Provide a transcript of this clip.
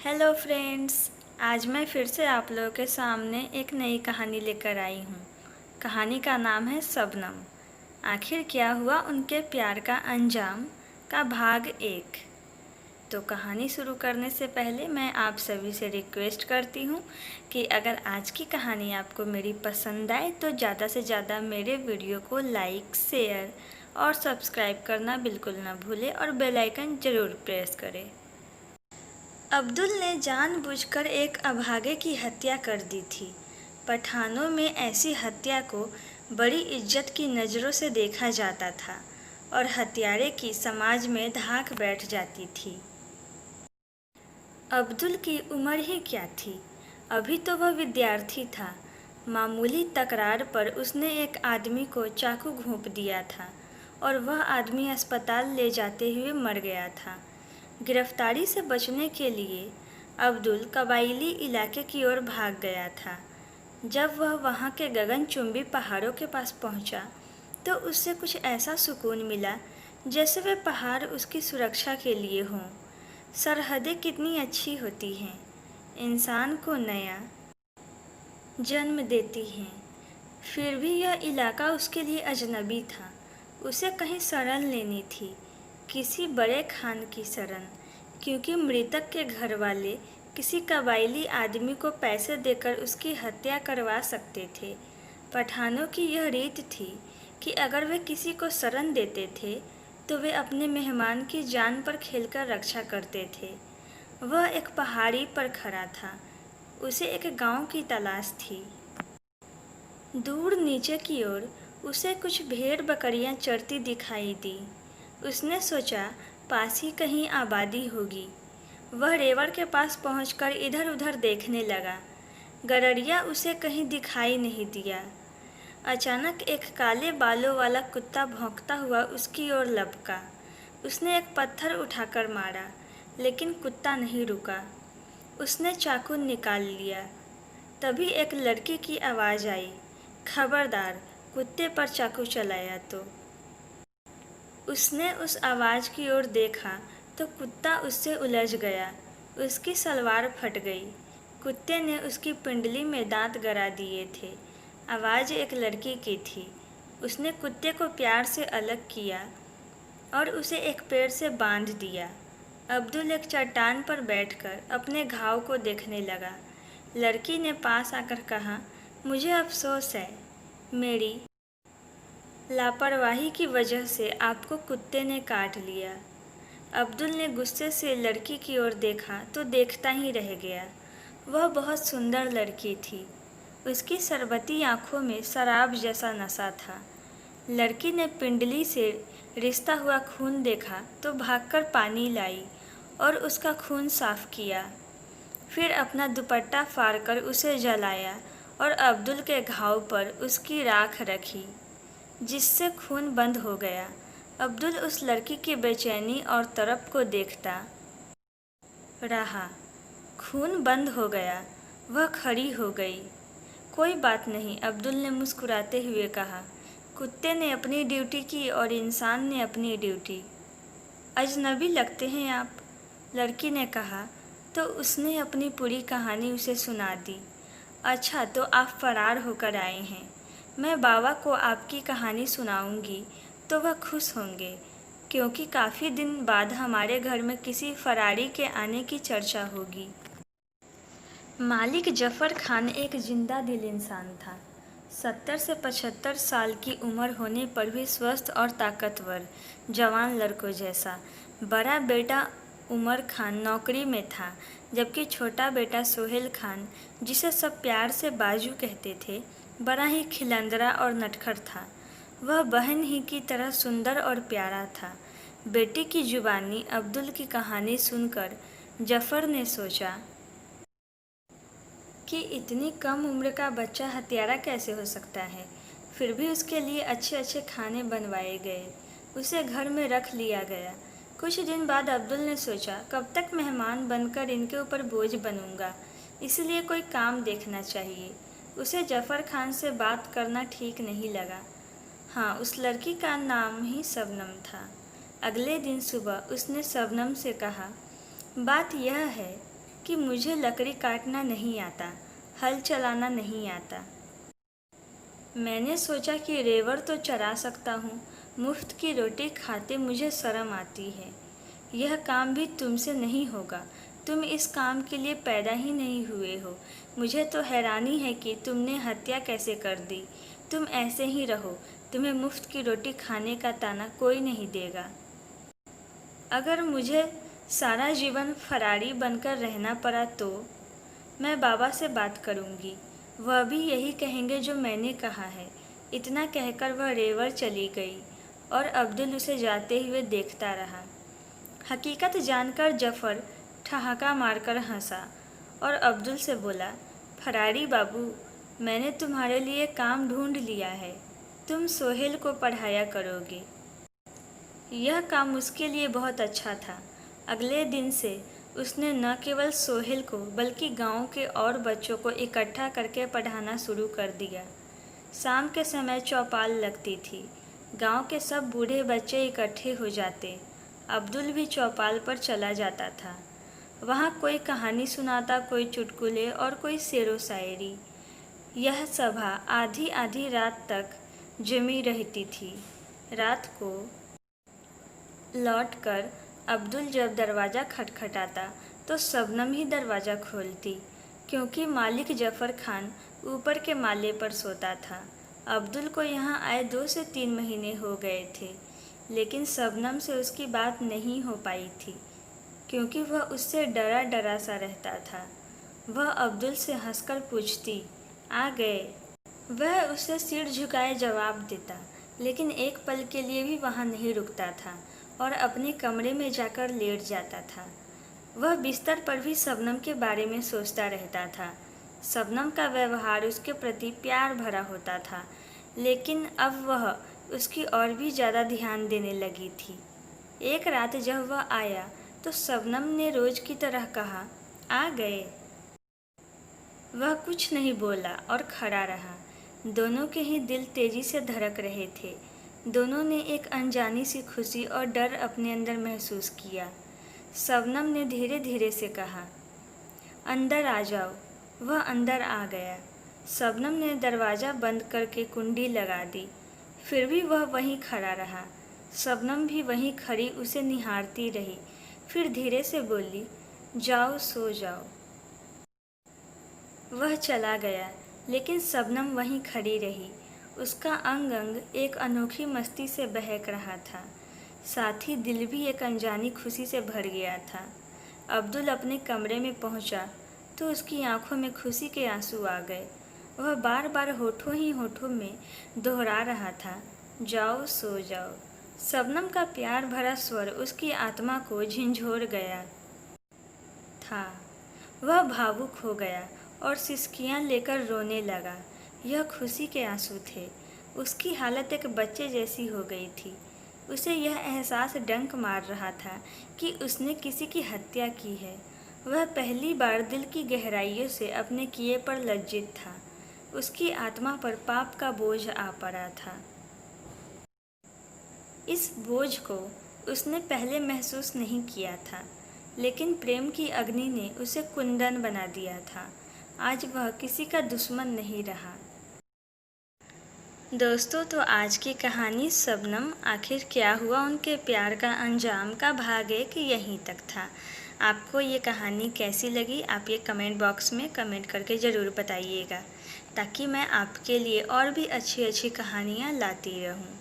Hello friends. आज मैं फिर से आप लोगों के सामने एक नई कहानी लेकर आई हूँ। कहानी का नाम है शबनम। आखिर क्या हुआ उनके प्यार का अंजाम का भाग 1। तो कहानी शुरू करने से पहले मैं आप सभी से रिक्वेस्ट करती हूँ कि अगर आज की कहानी आपको मेरी पसंद आए तो ज़्यादा से ज़्यादा मेरे वीडियो को लाइक, शेयर और सब्सक्राइब करना बिल्कुल ना भूलें और बेल आइकन ज़रूर प्रेस करें। अब्दुल ने जानबूझकर एक अभागे की हत्या कर दी थी। पठानों में ऐसी हत्या को बड़ी इज्जत की नज़रों से देखा जाता था और हत्यारे की समाज में धाक बैठ जाती थी। अब्दुल की उम्र ही क्या थी, अभी तो वह विद्यार्थी था। मामूली तकरार पर उसने एक आदमी को चाकू घोंप दिया था और वह आदमी अस्पताल ले जाते हुए मर गया था। गिरफ्तारी से बचने के लिए अब्दुल कबायली इलाके की ओर भाग गया था। जब वह वहाँ के गगनचुंबी पहाड़ों के पास पहुँचा तो उससे कुछ ऐसा सुकून मिला जैसे वे पहाड़ उसकी सुरक्षा के लिए हों। सरहदें कितनी अच्छी होती हैं, इंसान को नया जन्म देती हैं। फिर भी यह इलाका उसके लिए अजनबी था। उसे कहीं शरण लेनी थी, किसी बड़े खान की शरण, क्योंकि मृतक के घर वाले किसी कबायली आदमी को पैसे देकर उसकी हत्या करवा सकते थे। पठानों की यह रीत थी कि अगर वे किसी को शरण देते थे तो वे अपने मेहमान की जान पर खेलकर रक्षा करते थे। वह एक पहाड़ी पर खड़ा था। उसे एक गांव की तलाश थी। दूर नीचे की ओर उसे कुछ भेड़ बकरियां चरती दिखाई दी। उसने सोचा पास ही कहीं आबादी होगी। वह रेवड़ के पास पहुंचकर इधर उधर देखने लगा। गरड़िया उसे कहीं दिखाई नहीं दिया। अचानक एक काले बालों वाला कुत्ता भौंकता हुआ उसकी ओर लपका। उसने एक पत्थर उठाकर मारा, लेकिन कुत्ता नहीं रुका। उसने चाकू निकाल लिया। तभी एक लड़की की आवाज़ आई, खबरदार, कुत्ते पर चाकू चलाया तो। उसने उस आवाज़ की ओर देखा तो कुत्ता उससे उलझ गया। उसकी सलवार फट गई। कुत्ते ने उसकी पिंडली में दांत गरा दिए थे। आवाज़ एक लड़की की थी। उसने कुत्ते को प्यार से अलग किया और उसे एक पेड़ से बांध दिया। अब्दुल एक चट्टान पर बैठकर अपने घाव को देखने लगा। लड़की ने पास आकर कहा, मुझे अफसोस है, मेरी लापरवाही की वजह से आपको कुत्ते ने काट लिया। अब्दुल ने गुस्से से लड़की की ओर देखा तो देखता ही रह गया। वह बहुत सुंदर लड़की थी। उसकी शरबती आंखों में शराब जैसा नशा था। लड़की ने पिंडली से रिसता हुआ खून देखा तो भागकर पानी लाई और उसका खून साफ किया। फिर अपना दुपट्टा फाड़कर उसे जलाया और अब्दुल के घाव पर उसकी राख रखी, जिससे खून बंद हो गया। अब्दुल उस लड़की की बेचैनी और तड़प को देखता रहा। खून बंद हो गया। वह खड़ी हो गई। कोई बात नहीं, अब्दुल ने मुस्कुराते हुए कहा। कुत्ते ने अपनी ड्यूटी की और इंसान ने अपनी ड्यूटी। अजनबी लगते हैं आप, लड़की ने कहा तो उसने अपनी पूरी कहानी उसे सुना दी। अच्छा, तो आप फरार होकर आए हैं। मैं बाबा को आपकी कहानी सुनाऊंगी तो वह खुश होंगे, क्योंकि काफ़ी दिन बाद हमारे घर में किसी फरारी के आने की चर्चा होगी। मालिक जफ़र खान एक जिंदा दिल इंसान था। 70 से 75 साल की उम्र होने पर भी स्वस्थ और ताकतवर, जवान लड़कों जैसा। बड़ा बेटा उमर खान नौकरी में था, जबकि छोटा बेटा सोहेल खान, जिसे सब प्यार से बाजू कहते थे, बड़ा ही खिलंदरा और नटखट था। वह बहन ही की तरह सुंदर और प्यारा था। बेटी की जुबानी अब्दुल की कहानी सुनकर जफ़र ने सोचा कि इतनी कम उम्र का बच्चा हत्यारा कैसे हो सकता है। फिर भी उसके लिए अच्छे अच्छे खाने बनवाए गए। उसे घर में रख लिया गया। कुछ दिन बाद अब्दुल ने सोचा, कब तक मेहमान बनकर इनके ऊपर बोझ बनूंगा, इसलिए कोई काम देखना चाहिए। उसे जफ़र खान से बात करना ठीक नहीं लगा। हाँ, उस लड़की का नाम ही शबनम था। अगले दिन सुबह उसने शबनम से कहा, बात यह है कि मुझे लकड़ी काटना नहीं आता, हल चलाना नहीं आता। मैंने सोचा कि रेवड़ तो चरा सकता हूँ, मुफ्त की रोटी खाते मुझे शर्म आती है। यह काम भी तुमसे नहीं होगा, तुम इस काम के लिए पैदा ही नहीं हुए हो। मुझे तो हैरानी है कि तुमने हत्या कैसे कर दी। तुम ऐसे ही रहो, तुम्हें मुफ्त की रोटी खाने का ताना कोई नहीं देगा। अगर मुझे सारा जीवन फरारी बनकर रहना पड़ा तो मैं बाबा से बात करूँगी, वह भी यही कहेंगे जो मैंने कहा है। इतना कहकर वह रेवड़ चली गई और अब्दुल उसे जाते हुए देखता रहा। हकीकत जानकर जफ़र ठहाका मारकर हंसा और अब्दुल से बोला, फरारी बाबू, मैंने तुम्हारे लिए काम ढूंढ लिया है, तुम सोहेल को पढ़ाया करोगे। यह काम उसके लिए बहुत अच्छा था। अगले दिन से उसने न केवल सोहेल को बल्कि गांव के और बच्चों को इकट्ठा करके पढ़ाना शुरू कर दिया। शाम के समय चौपाल लगती थी। गांव के सब बूढ़े बच्चे इकट्ठे हो जाते। अब्दुल भी चौपाल पर चला जाता था। वहाँ कोई कहानी सुनाता, कोई चुटकुले और कोई शेरो शायरी। यह सभा आधी आधी रात तक जमी रहती थी। रात को लौटकर अब्दुल जब दरवाज़ा खटखटाता तो शबनम ही दरवाज़ा खोलती, क्योंकि मालिक जफ़र खान ऊपर के माले पर सोता था। अब्दुल को यहाँ आए 2 से 3 महीने हो गए थे, लेकिन शबनम से उसकी बात नहीं हो पाई थी, क्योंकि वह उससे डरा डरा सा रहता था। वह अब्दुल से हंसकर पूछती, आ गए? वह उसे सिर झुकाए जवाब देता, लेकिन एक पल के लिए भी वहाँ नहीं रुकता था और अपने कमरे में जाकर लेट जाता था। वह बिस्तर पर भी शबनम के बारे में सोचता रहता था। शबनम का व्यवहार उसके प्रति प्यार भरा होता था, लेकिन अब वह उसकी और भी ज़्यादा ध्यान देने लगी थी। एक रात जब वह आया तो शबनम ने रोज़ की तरह कहा, आ गए? वह कुछ नहीं बोला और खड़ा रहा। दोनों के ही दिल तेजी से धड़क रहे थे। दोनों ने एक अनजानी सी खुशी और डर अपने अंदर महसूस किया। शबनम ने धीरे धीरे से कहा, अंदर आ जाओ। वह अंदर आ गया। शबनम ने दरवाज़ा बंद करके कुंडी लगा दी। फिर भी वह वहीं खड़ा रहा। शबनम भी वहीं खड़ी उसे निहारती रही। फिर धीरे से बोली, जाओ सो जाओ। वह चला गया, लेकिन शबनम वहीं खड़ी रही। उसका अंग अंग एक अनोखी मस्ती से बहक रहा था, साथ ही दिल भी एक अनजानी खुशी से भर गया था। अब्दुल अपने कमरे में पहुंचा तो उसकी आंखों में खुशी के आंसू आ गए। वह बार बार होठों ही होठों में दोहरा रहा था, जाओ सो जाओ। शबनम का प्यार भरा स्वर उसकी आत्मा को झंझोर गया था। वह भावुक हो गया और सिसकियां लेकर रोने लगा। यह खुशी के आंसू थे। उसकी हालत एक बच्चे जैसी हो गई थी। उसे यह एहसास डंक मार रहा था कि उसने किसी की हत्या की है। वह पहली बार दिल की गहराइयों से अपने किए पर लज्जित था। उसकी आत्मा पर पाप का बोझ आ पड़ा था। इस बोझ को उसने पहले महसूस नहीं किया था, लेकिन प्रेम की अग्नि ने उसे कुंदन बना दिया था। आज वह किसी का दुश्मन नहीं रहा। दोस्तों, तो आज की कहानी शबनम, आखिर क्या हुआ उनके प्यार का अंजाम का भाग 1 यहीं तक था। आपको ये कहानी कैसी लगी, आप ये कमेंट बॉक्स में कमेंट करके ज़रूर बताइएगा, ताकि मैं आपके लिए और भी अच्छी अच्छी कहानियाँ लाती रहूँ।